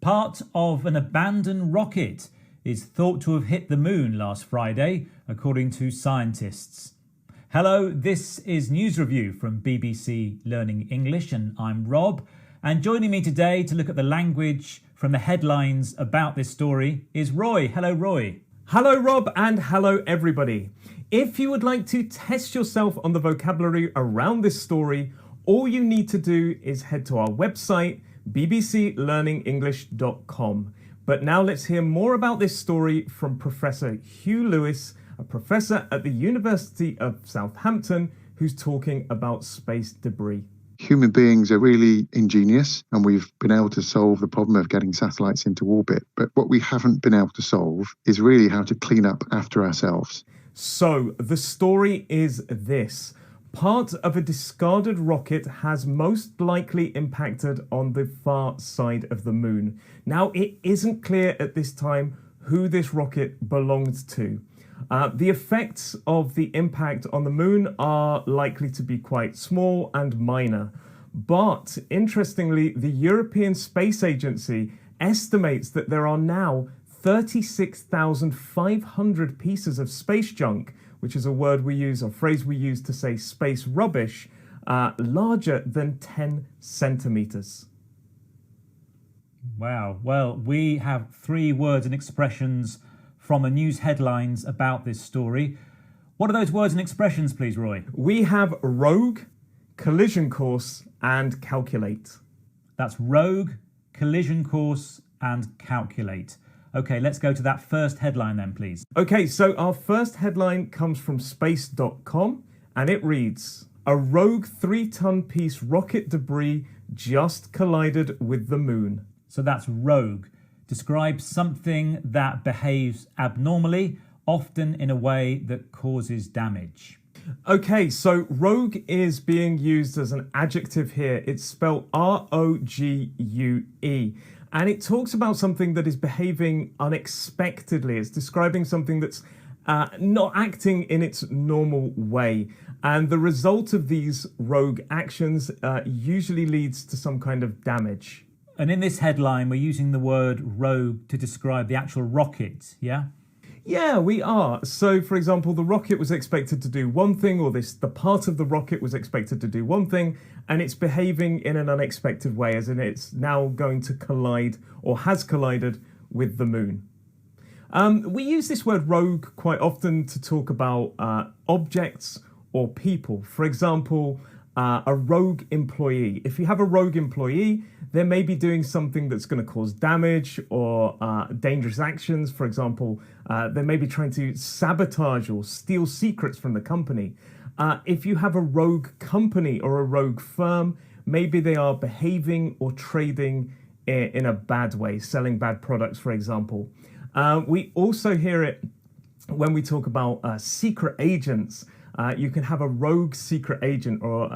Part of an abandoned rocket is thought to have hit the moon last Friday, according to scientists. Hello, this is News Review from BBC Learning English, and I'm Rob. And joining me today to look at the language from the headlines about this story is Roy. Hello, Roy. Hello, Rob, and hello, everybody. If you would like to test yourself on the vocabulary around this story, all you need to do is head to our website, bbclearningenglish.com. But now let's hear more about this story from Professor Hugh Lewis, a professor at the University of Southampton, who's talking about space debris. Human beings are really ingenious, and we've been able to solve the problem of getting satellites into orbit. But what we haven't been able to solve is really how to clean up after ourselves. So the story is this. Part of a discarded rocket has most likely impacted on the far side of the moon. Now, it isn't clear at this time who this rocket belonged to. The effects of the impact on the moon are likely to be quite small and minor. But interestingly, the European Space Agency estimates that there are now 36,500 pieces of space junk, which is a word we use, a phrase we use to say space rubbish, larger than 10 centimeters. Wow. Well, we have three words and expressions from the news headlines about this story. What are those words and expressions, please, Roy? We have rogue, collision course, and calculate. That's rogue, collision course, and calculate. Okay, let's go to that first headline then, please. Okay, so our first headline comes from space.com, and it reads, "A rogue 3-ton piece rocket debris just collided with the moon." So that's rogue. Describes something that behaves abnormally, often in a way that causes damage. Okay, so rogue is being used as an adjective here. It's spelled R-O-G-U-E. And it talks about something that is behaving unexpectedly. It's describing something that's not acting in its normal way. And the result of these rogue actions usually leads to some kind of damage. And in this headline, we're using the word rogue to describe the actual rocket, yeah? Yeah, we are. So, for example, the rocket was expected to do one thing, or the part of the rocket was expected to do one thing, and it's behaving in an unexpected way, as in it's now going to collide, or has collided, with the moon. We use this word rogue quite often to talk about objects or people. For example, a rogue employee. If you have a rogue employee, they may be doing something that's going to cause damage or dangerous actions. For example, they may be trying to sabotage or steal secrets from the company. If you have a rogue company or a rogue firm, maybe they are behaving or trading in a bad way, selling bad products, for example. We also hear it when we talk about secret agents. You can have a rogue secret agent or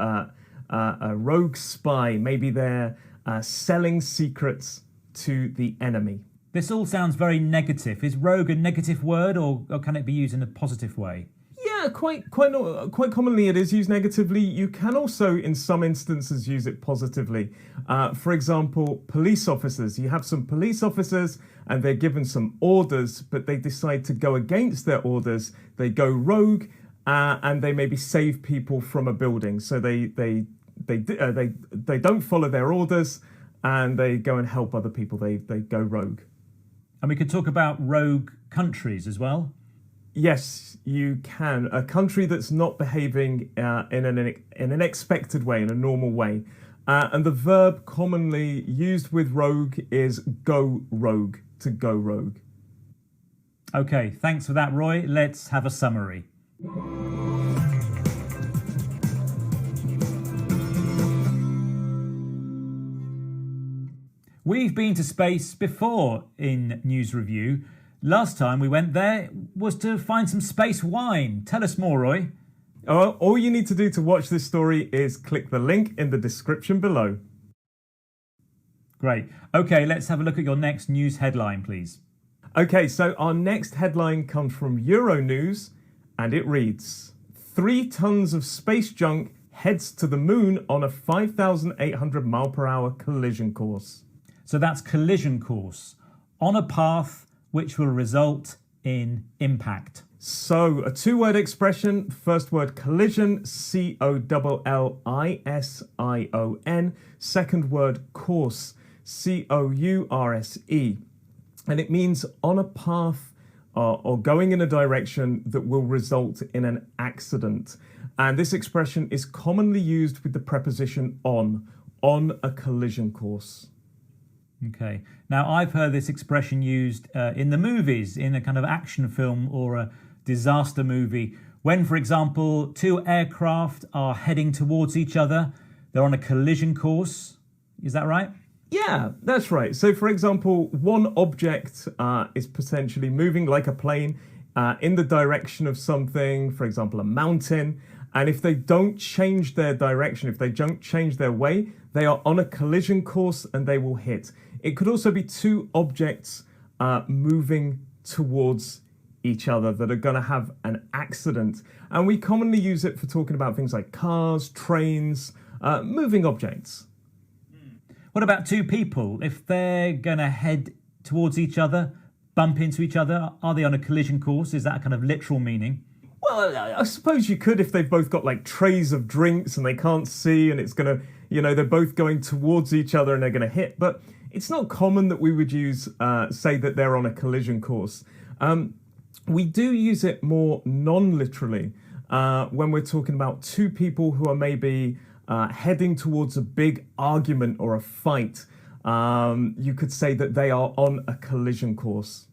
a rogue spy. Maybe they're selling secrets to the enemy. This all sounds very negative. Is rogue a negative word, or can it be used in a positive way? Yeah, quite commonly it is used negatively. You can also, in some instances, use it positively. For example, police officers. You have some police officers and they're given some orders, but they decide to go against their orders. They go rogue. And they maybe save people from a building. So they don't follow their orders, and they go and help other people. They go rogue. And we could talk about rogue countries as well. Yes, you can. A country that's not behaving in an expected way, in a normal way. And the verb commonly used with rogue is go rogue, to go rogue. Okay, thanks for that, Roy. Let's have a summary. We've been to space before in News Review. Last time we went there was to find some space wine. Tell us more, Roy. All you need to do to watch this story is click the link in the description below. Great. Okay, let's have a look at your next news headline, please. Okay, so our next headline comes from Euronews, and it reads, 3 tons of space junk heads to the moon on a 5,800 mile per hour collision course. So that's collision course, on a path which will result in impact. So, a two-word expression. First word collision, C-O-L-L-I-S-I-O-N. Second word course, C-O-U-R-S-E. And it means on a path or going in a direction that will result in an accident. And this expression is commonly used with the preposition on a collision course. Okay. Now, I've heard this expression used in the movies, in a kind of action film or a disaster movie, when, for example, two aircraft are heading towards each other. They're on a collision course. Is that right? Yeah, that's right. So, for example, one object is potentially moving like a plane in the direction of something, for example, a mountain. And if they don't change their direction, if they don't change their way, they are on a collision course and they will hit. It could also be two objects moving towards each other that are going to have an accident. And we commonly use it for talking about things like cars, trains, moving objects. What about two people? If they're going to head towards each other, bump into each other, are they on a collision course? Is that a kind of literal meaning? Well, I suppose you could if they've both got like trays of drinks and they can't see and it's going to, they're both going towards each other and they're going to hit. But it's not common that we would say that they're on a collision course. We do use it more non-literally when we're talking about two people who are maybe heading towards a big argument or a fight. You could say that they are on a collision course.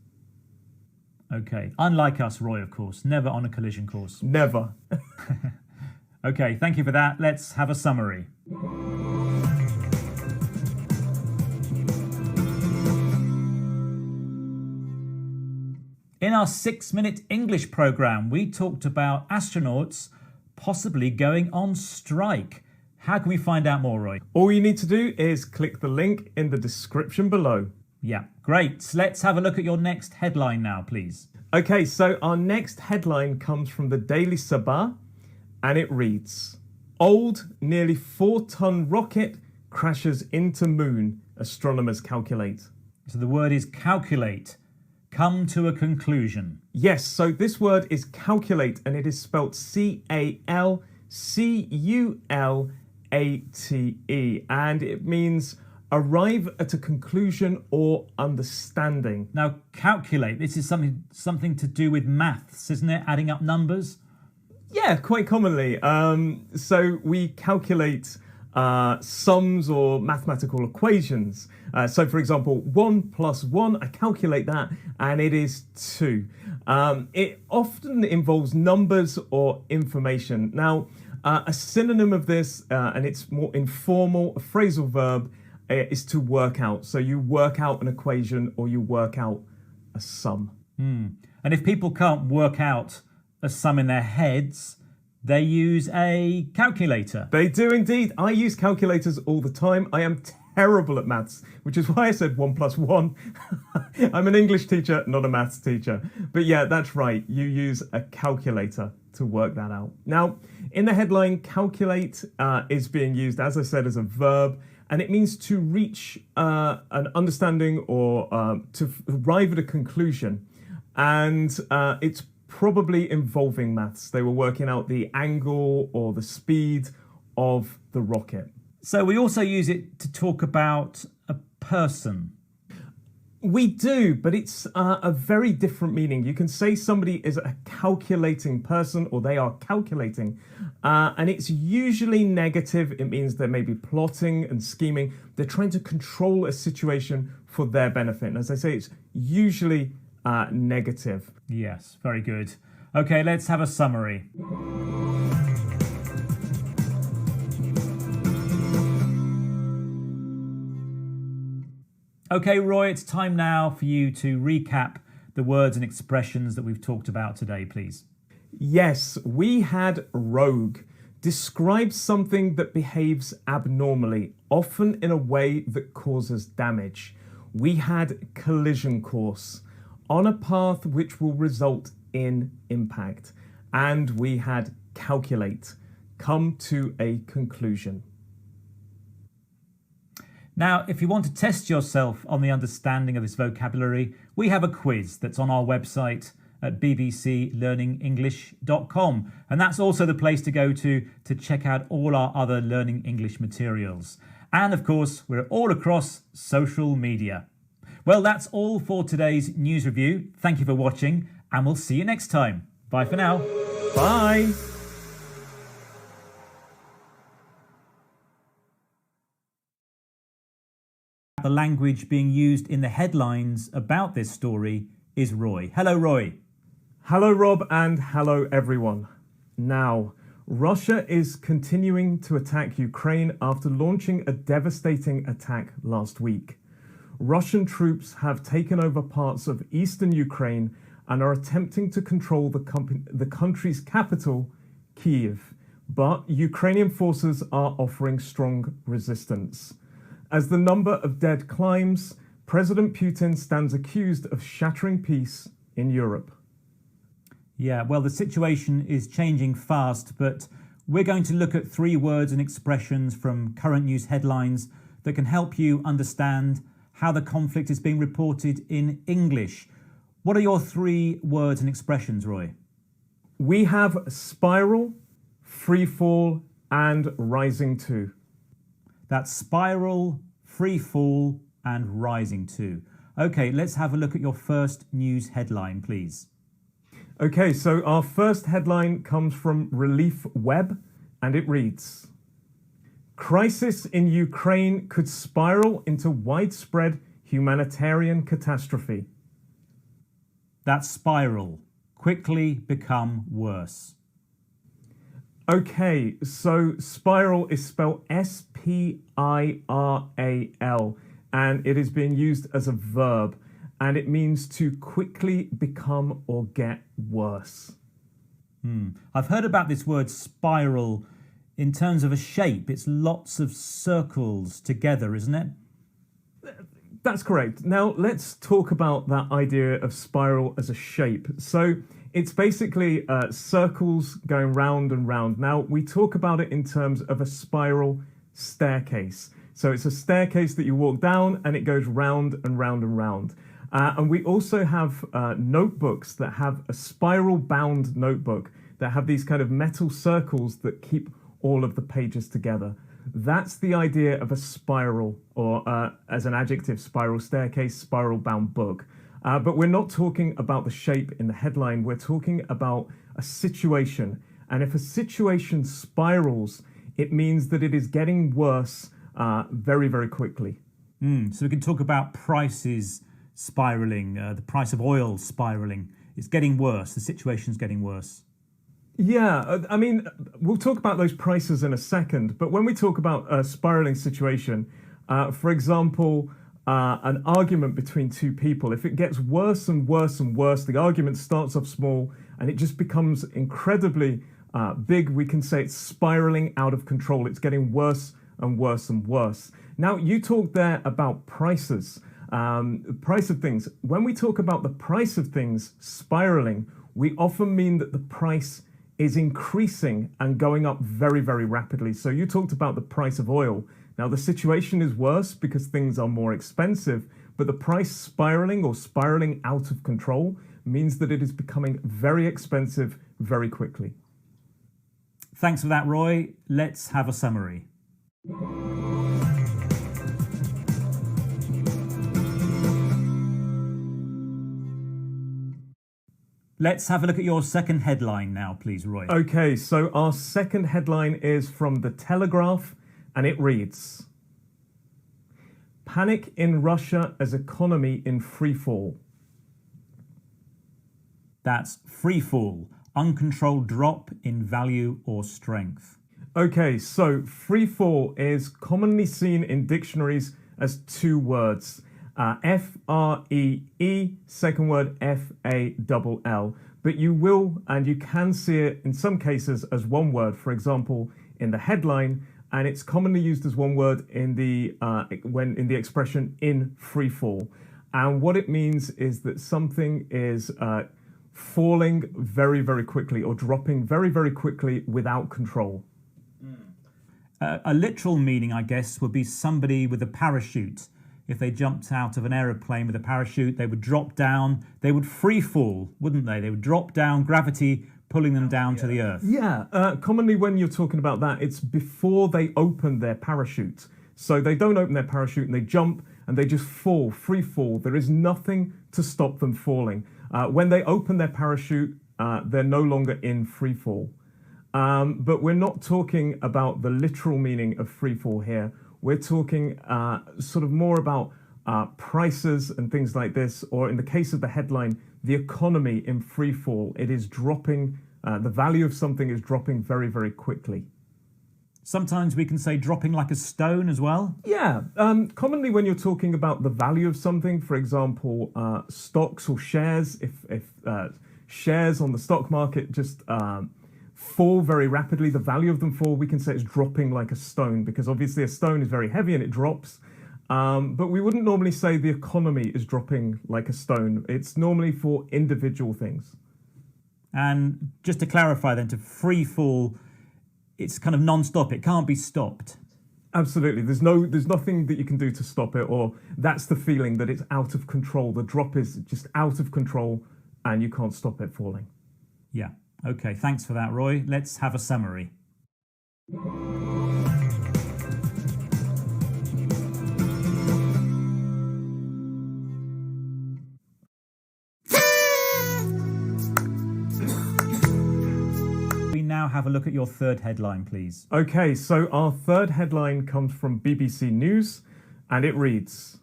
Okay. Unlike us, Roy, of course. Never on a collision course. Never. Okay, thank you for that. Let's have a summary. In our 6-minute English program, we talked about astronauts possibly going on strike. How can we find out more, Roy? All you need to do is click the link in the description below. Yeah, great. Let's have a look at your next headline now, please. Okay, so our next headline comes from the Daily Sabah, and it reads, Old, nearly 4-ton rocket crashes into moon, astronomers calculate. So the word is calculate. Come to a conclusion. Yes, so this word is calculate, and it is spelt C-A-L-C-U-L-A-T-E, and it means arrive at a conclusion or understanding. Now, calculate, this is something to do with maths, isn't it? Adding up numbers? Yeah, quite commonly. So we calculate sums or mathematical equations. So, for example, 1 plus 1, I calculate that, and it is 2. It often involves numbers or information. Now, a synonym of this, and it's more informal, a phrasal verb, is to work out. So you work out an equation or you work out a sum. And if people can't work out a sum in their heads, they use a calculator. They do indeed. I use calculators all the time. I am terrible at maths, which is why I said 1 plus 1. I'm an English teacher, not a maths teacher. But yeah, that's right. You use a calculator to work that out. Now, in the headline, calculate is being used, as I said, as a verb. And it means to reach an understanding or to arrive at a conclusion. And it's probably involving maths. They were working out the angle or the speed of the rocket. So we also use it to talk about a person. We do, but it's a very different meaning. You can say somebody is a calculating person or they are calculating, and it's usually negative. It means they may be plotting and scheming. They're trying to control a situation for their benefit. And as I say, it's usually negative. Yes, very good. Okay, let's have a summary. Okay, Roy, it's time now for you to recap the words and expressions that we've talked about today, please. Yes, we had rogue. Describes something that behaves abnormally, often in a way that causes damage. We had collision course, on a path which will result in impact. And we had calculate, come to a conclusion. Now, if you want to test yourself on the understanding of this vocabulary, we have a quiz that's on our website at bbclearningenglish.com. And that's also the place to go to check out all our other Learning English materials. And of course, we're all across social media. Well, that's all for today's news review. Thank you for watching, and we'll see you next time. Bye for now. Bye. The language being used in the headlines about this story is Roy. Hello, Roy. Hello, Rob, and hello, everyone. Now, Russia is continuing to attack Ukraine after launching a devastating attack last week. Russian troops have taken over parts of eastern Ukraine and are attempting to control the country's capital, Kyiv. But Ukrainian forces are offering strong resistance. As the number of dead climbs, President Putin stands accused of shattering peace in Europe. Yeah, well, the situation is changing fast, but we're going to look at 3 words and expressions from current news headlines that can help you understand how the conflict is being reported in English. What are your 3 words and expressions, Roy? We have spiral, free fall, and rising to. That's spiral, free fall, and rising to. Okay, let's have a look at your first news headline, please. Okay, so our first headline comes from Relief Web, and it reads, Crisis in Ukraine could spiral into widespread humanitarian catastrophe. That's spiral, quickly become worse. Okay, so spiral is spelled S-P-I-R-A-L, and it is being used as a verb, and it means to quickly become or get worse. I've heard about this word spiral in terms of a shape. It's lots of circles together, isn't it? That's correct. Now, let's talk about that idea of spiral as a shape. So it's basically circles going round and round. Now, we talk about it in terms of a spiral staircase. So it's a staircase that you walk down and it goes round and round and round. And we also have notebooks that have a spiral-bound notebook that have these kind of metal circles that keep all of the pages together. That's the idea of a spiral, or as an adjective, spiral staircase, spiral-bound book. But we're not talking about the shape in the headline. We're talking about a situation. And if a situation spirals, it means that it is getting worse very, very quickly. So we can talk about prices spiraling, the price of oil spiraling. It's getting worse. The situation's getting worse. Yeah, I mean, we'll talk about those prices in a second. But when we talk about a spiraling situation, for example, an argument between 2 people, if it gets worse and worse and worse, the argument starts off small and it just becomes incredibly big, we can say it's spiraling out of control. It's getting worse and worse and worse. Now, you talked there about prices, price of things. When we talk about the price of things spiraling, we often mean that the price is increasing and going up very, very rapidly. So you talked about the price of oil. Now, the situation is worse because things are more expensive, but the price spiraling or spiraling out of control means that it is becoming very expensive very quickly. Thanks for that, Roy. Let's have a summary. Let's have a look at your second headline now, please, Roy. Okay, so our second headline is from The Telegraph, and it reads, Panic in Russia as economy in freefall. That's freefall, uncontrolled drop in value or strength. Okay, so freefall is commonly seen in dictionaries as 2 words. F-R-E-E, second word F-A-L-L. But you will and you can see it in some cases as 1 word, for example, in the headline, and it's commonly used as 1 word in the expression in free fall. And what it means is that something is falling very, very quickly or dropping very, very quickly without control. A literal meaning, I guess, would be somebody with a parachute. If they jumped out of an aeroplane with a parachute, they would drop down. They would free fall, wouldn't they? They would drop down, gravity pulling them down to the earth. Yeah, commonly when you're talking about that, it's before they open their parachute. So they don't open their parachute and they jump and they just fall, free fall. There is nothing to stop them falling. When they open their parachute, they're no longer in free fall. But we're not talking about the literal meaning of free fall here. We're talking sort of more about prices and things like this, or in the case of the headline, the economy in free fall. It is dropping, the value of something is dropping very, very quickly. Sometimes we can say dropping like a stone as well. Yeah, commonly when you're talking about the value of something, for example, stocks or shares, if shares on the stock market just fall very rapidly, the value of them fall, we can say it's dropping like a stone, because obviously a stone is very heavy and it drops. But we wouldn't normally say the economy is dropping like a stone. It's normally for individual things. And just to clarify then, to free fall, it's kind of non-stop. It can't be stopped. Absolutely. There's nothing that you can do to stop it, or that's the feeling that it's out of control. The drop is just out of control and you can't stop it falling. Yeah. Okay, thanks for that, Roy. Let's have a summary. We now have a look at your third headline, please. Okay, so our third headline comes from BBC News and it reads,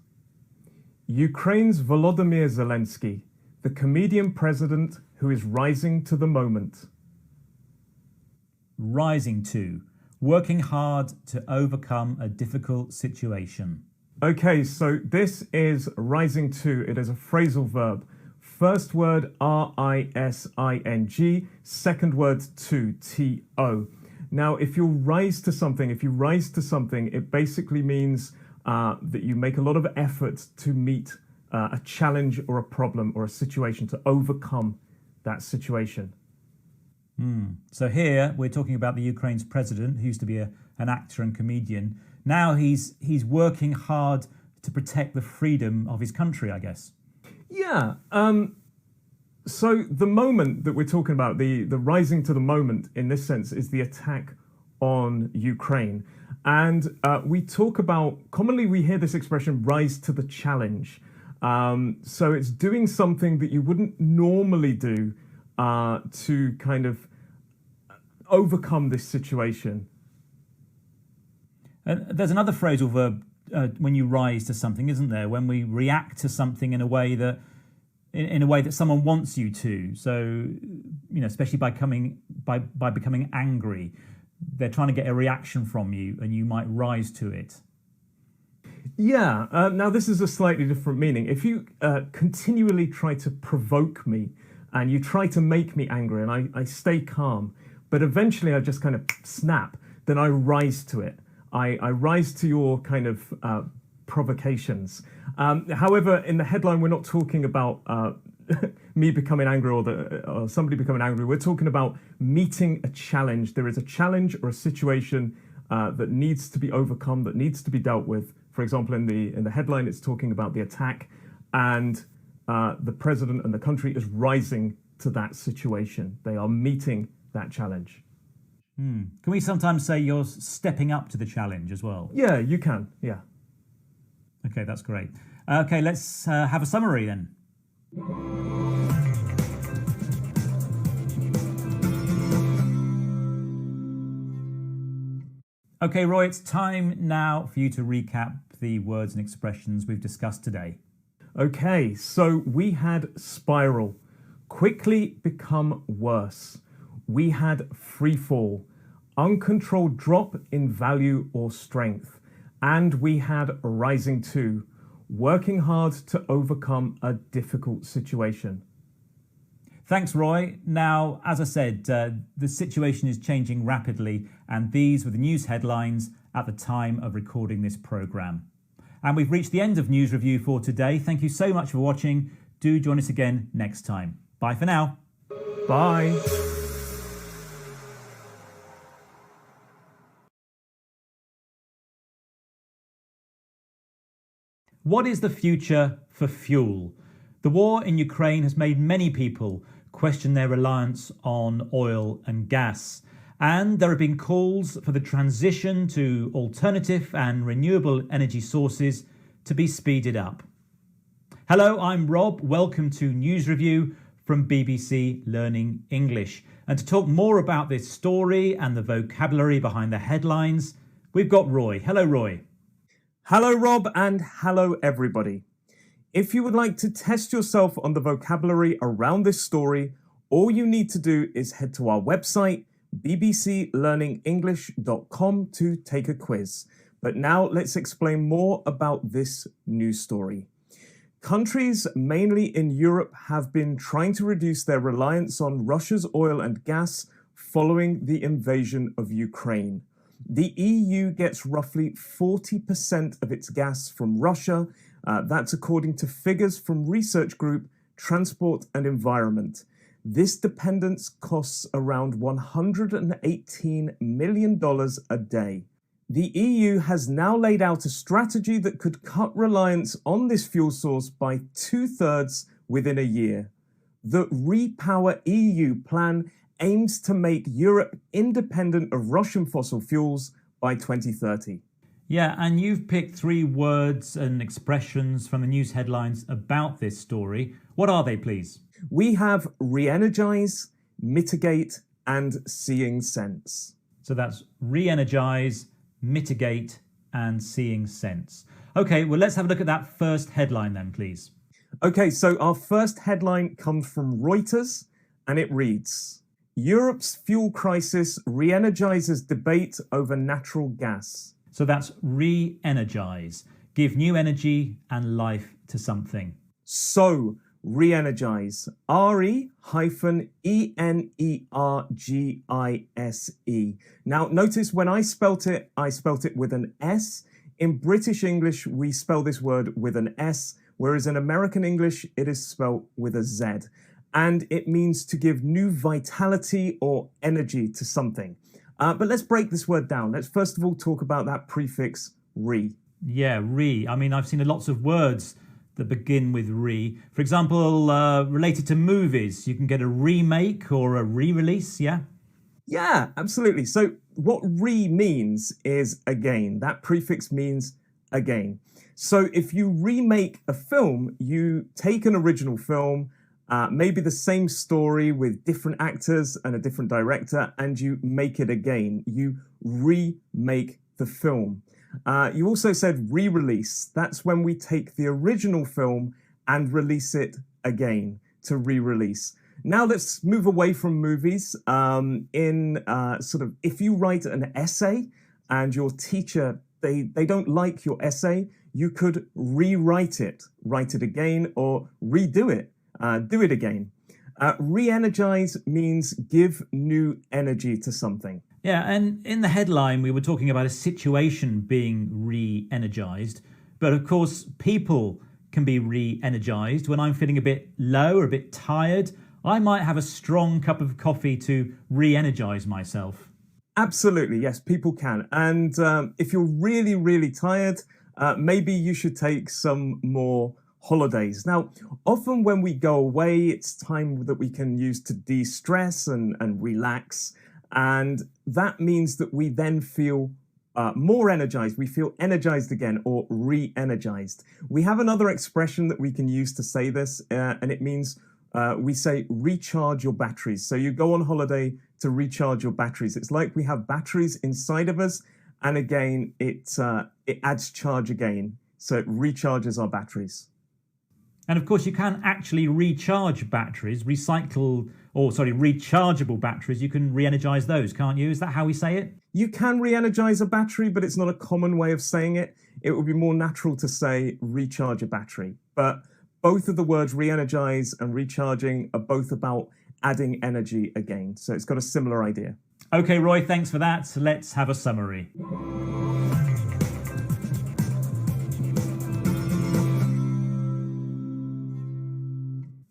Ukraine's Volodymyr Zelensky, the comedian president who is rising to the moment. Rising to, working hard to overcome a difficult situation. Okay, so this is rising to. It is a phrasal verb. First word rising, second word to, Now, if you rise to something, it basically means that you make a lot of effort to meet a challenge or a problem or a situation, to overcome that situation. So here we're talking about the Ukraine's president, who used to be an actor and comedian. Now he's working hard to protect the freedom of his country, I guess. Yeah. So the moment that we're talking about, the rising to the moment in this sense, is the attack on Ukraine. And we talk about, commonly we hear this expression, rise to the challenge. So it's doing something that you wouldn't normally do to kind of overcome this situation. And there's another phrasal verb when you rise to something, isn't there? When we react to something in a way that someone wants you to. So, especially by becoming angry, they're trying to get a reaction from you, and you might rise to it. Yeah. Now this is a slightly different meaning. If you continually try to provoke me, and you try to make me angry, and I stay calm, but eventually I just kind of snap, then I rise to it. I rise to your kind of provocations. However, in the headline, we're not talking about me becoming angry or somebody becoming angry. We're talking about meeting a challenge. There is a challenge or a situation that needs to be overcome, that needs to be dealt with. For example, in the headline, it's talking about the attack, and the president and the country is rising to that situation. They are meeting that challenge. Can we sometimes say you're stepping up to the challenge as well? Yeah, you can. Yeah. Okay, that's great. Okay, let's have a summary then. Okay, Roy, it's time now for you to recap the words and expressions we've discussed today. Okay, so we had spiral, quickly become worse. We had free fall, uncontrolled drop in value or strength. And we had rising to, working hard to overcome a difficult situation. Thanks, Roy. Now, as I said, the situation is changing rapidly, and these were the news headlines at the time of recording this programme. And we've reached the end of News Review for today. Thank you so much for watching. Do join us again next time. Bye for now. Bye. What is the future for fuel? The war in Ukraine has made many people question their reliance on oil and gas. And there have been calls for the transition to alternative and renewable energy sources to be speeded up. Hello, I'm Rob. Welcome to News Review from BBC Learning English. And to talk more about this story and the vocabulary behind the headlines, we've got Roy. Hello, Roy. Hello, Rob, and hello, everybody. If you would like to test yourself on the vocabulary around this story, all you need to do is head to our website, bbclearningenglish.com, to take a quiz. But now let's explain more about this news story. Countries, mainly in Europe, have been trying to reduce their reliance on Russia's oil and gas following the invasion of Ukraine. The EU gets roughly 40% of its gas from Russia. That's according to figures from research group Transport and Environment. This dependence costs around $118 million a day. The EU has now laid out a strategy that could cut reliance on this fuel source by 2/3 within a year. The Repower EU plan aims to make Europe independent of Russian fossil fuels by 2030. Yeah, and you've picked 3 words and expressions from the news headlines about this story. What are they, please? We have re-energize, mitigate, and seeing sense. So that's re-energize, mitigate, and seeing sense. Okay, well, let's have a look at that first headline then, please. Okay, so our first headline comes from Reuters, and it reads, Europe's fuel crisis re-energizes debate over natural gas. So that's re-energize, give new energy and life to something. So, re-energize, R-E-N-E-R-G-I-S-E. Now, notice when I spelt it with an S. In British English, we spell this word with an S, whereas in American English, it is spelt with a Z. And it means to give new vitality or energy to something. But let's break this word down. Let's first of all talk about that prefix re. Yeah, re. I mean, I've seen lots of words that begin with re. For example, related to movies, you can get a remake or a re-release, yeah? Yeah, absolutely. So what re means is again. That prefix means again. So if you remake a film, you take an original film, maybe the same story with different actors and a different director, and you make it again. You remake the film. You also said re-release. That's when we take the original film and release it again to re-release. Now let's move away from movies. If you write an essay and your teacher, they don't like your essay, you could rewrite it, write it again, or redo it, do it again. Re-energize means give new energy to something. Yeah, and in the headline, we were talking about a situation being re-energized. But of course, people can be re-energized. When I'm feeling a bit low or a bit tired, I might have a strong cup of coffee to re-energize myself. Absolutely, yes, people can. And if you're really, really tired, maybe you should take some more holidays. Now, often when we go away, it's time that we can use to de-stress and relax. And that means that we then feel more energized. We feel energized again or re-energized. We have another expression that we can use to say this, and it means we say recharge your batteries. So you go on holiday to recharge your batteries. It's like we have batteries inside of us, and again, it adds charge again. So it recharges our batteries. And of course, you can actually recharge batteries, rechargeable batteries. You can re-energize those, can't you? Is that how we say it? You can re-energize a battery, but it's not a common way of saying it. It would be more natural to say recharge a battery. But both of the words re-energize and recharging are both about adding energy again. So it's got a similar idea. Okay, Roy, thanks for that. Let's have a summary.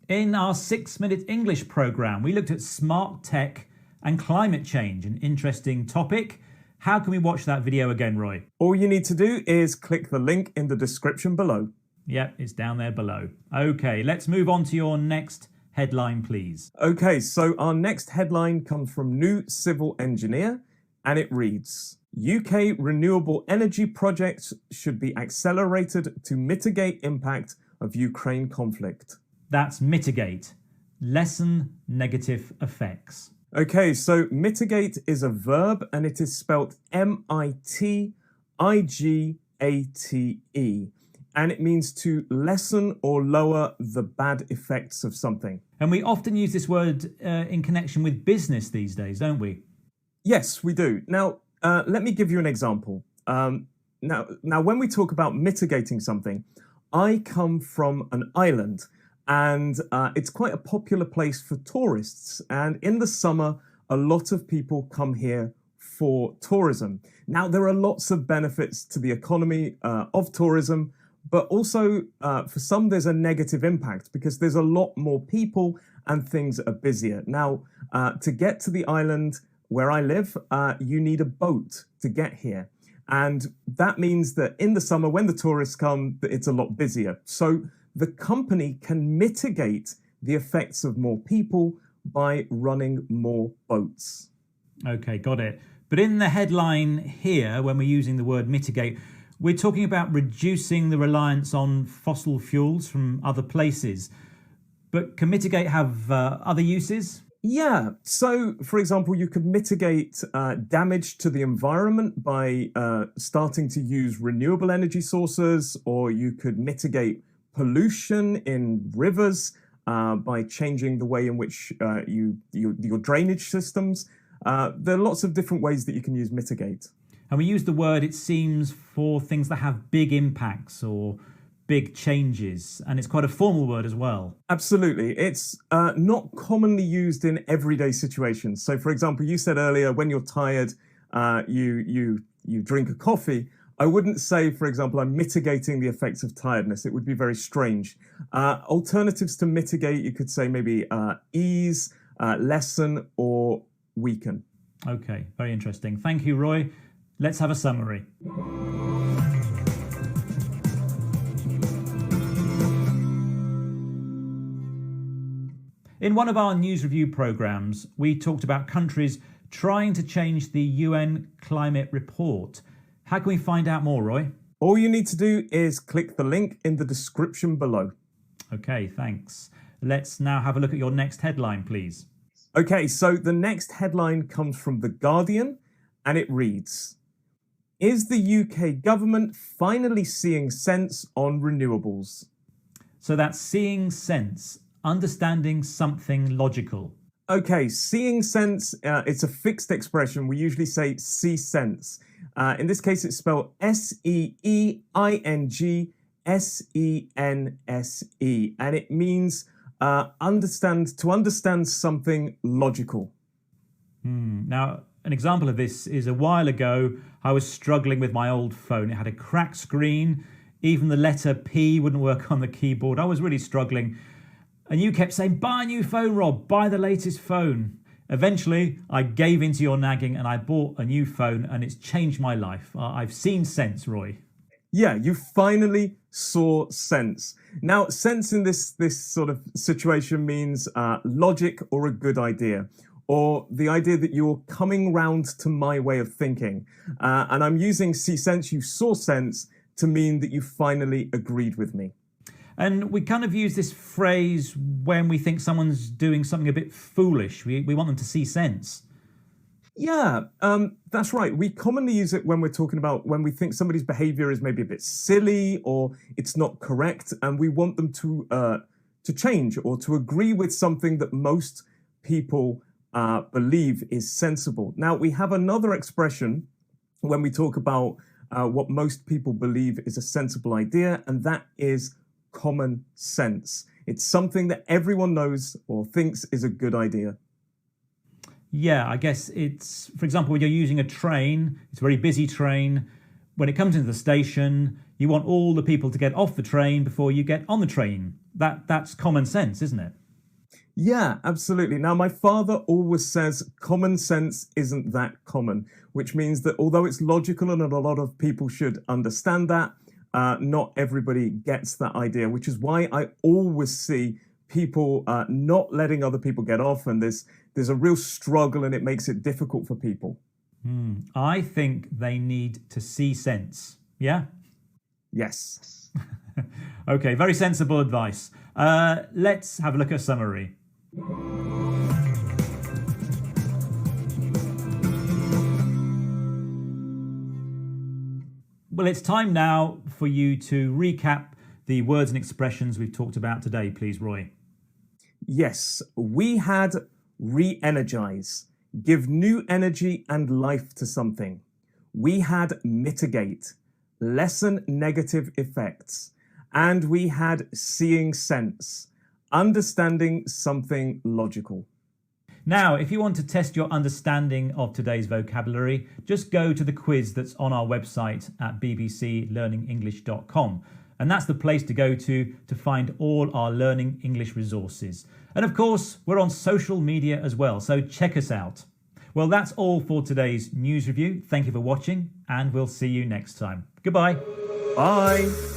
In our 6-minute English programme, we looked at smart tech and climate change, an interesting topic. How can we watch that video again, Roy? All you need to do is click the link in the description below. Yep, it's down there below. Okay, let's move on to your next headline, please. Okay, so our next headline comes from New Civil Engineer, and it reads, UK renewable energy projects should be accelerated to mitigate impact of Ukraine conflict. That's mitigate. Lessen negative effects. Okay, so mitigate is a verb and it is spelled M-I-T-I-G-A-T-E. And it means to lessen or lower the bad effects of something. And we often use this word in connection with business these days, don't we? Yes, we do. Now, let me give you an example. Now, when we talk about mitigating something, I come from an island. And it's quite a popular place for tourists. And in the summer, a lot of people come here for tourism. Now, there are lots of benefits to the economy of tourism, but also for some, there's a negative impact because there's a lot more people and things are busier. Now, to get to the island where I live, you need a boat to get here. And that means that in the summer, when the tourists come, it's a lot busier. So the company can mitigate the effects of more people by running more boats. Okay, got it. But in the headline here, when we're using the word mitigate, we're talking about reducing the reliance on fossil fuels from other places. But can mitigate have other uses? Yeah. So, for example, you could mitigate damage to the environment by starting to use renewable energy sources, or you could mitigate pollution in rivers by changing the way in which your drainage systems. There are lots of different ways that you can use mitigate. And we use the word, it seems, for things that have big impacts or big changes. And it's quite a formal word as well. Absolutely. It's not commonly used in everyday situations. So, for example, you said earlier, when you're tired, you drink a coffee. I wouldn't say, for example, I'm mitigating the effects of tiredness. It would be very strange. Alternatives to mitigate, you could say maybe ease, lessen, or weaken. Okay, very interesting. Thank you, Roy. Let's have a summary. In one of our news review programs, we talked about countries trying to change the UN climate report. How can we find out more, Roy? All you need to do is click the link in the description below. Okay, thanks. Let's now have a look at your next headline, please. Okay, so the next headline comes from The Guardian, and it reads, Is the UK government finally seeing sense on renewables? So that's seeing sense, understanding something logical. Okay, seeing sense, it's a fixed expression. We usually say see sense. In this case, it's spelled SEEINGSENSE, and it means to understand something logical. Now, an example of this is a while ago, I was struggling with my old phone. It had a cracked screen. Even the letter P wouldn't work on the keyboard. I was really struggling. And you kept saying, buy a new phone, Rob, buy the latest phone. Eventually, I gave into your nagging and I bought a new phone, and it's changed my life. I've seen sense, Roy. Yeah, you finally saw sense. Now, sense in this sort of situation means logic or a good idea, or the idea that you're coming round to my way of thinking. And I'm using see sense, you saw sense, to mean that you finally agreed with me. And we kind of use this phrase when we think someone's doing something a bit foolish. We want them to see sense. Yeah, that's right. We commonly use it when we're talking about when we think somebody's behavior is maybe a bit silly or it's not correct, and we want them to change or to agree with something that most people believe is sensible. Now, we have another expression when we talk about what most people believe is a sensible idea, and that is common sense. It's something that everyone knows or thinks is a good idea. Yeah, I guess it's, for example, when you're using a train, it's a very busy train. When it comes into the station, you want all the people to get off the train before you get on the train. That's common sense, isn't it? Yeah, absolutely. Now, my father always says common sense isn't that common, which means that although it's logical and a lot of people should understand that, not everybody gets that idea, which is why I always see people not letting other people get off, and there's a real struggle, and it makes it difficult for people. I think they need to see sense. Yeah? Yes. Okay, very sensible advice. Let's have a look at a summary. Well, it's time now for you to recap the words and expressions we've talked about today, please, Roy. Yes, we had re-energize, give new energy and life to something. We had mitigate, lessen negative effects. And we had seeing sense, understanding something logical. Now, if you want to test your understanding of today's vocabulary, just go to the quiz that's on our website at bbclearningenglish.com. And that's the place to go to find all our Learning English resources. And of course, we're on social media as well, so check us out. Well, that's all for today's news review. Thank you for watching, and we'll see you next time. Goodbye. Bye.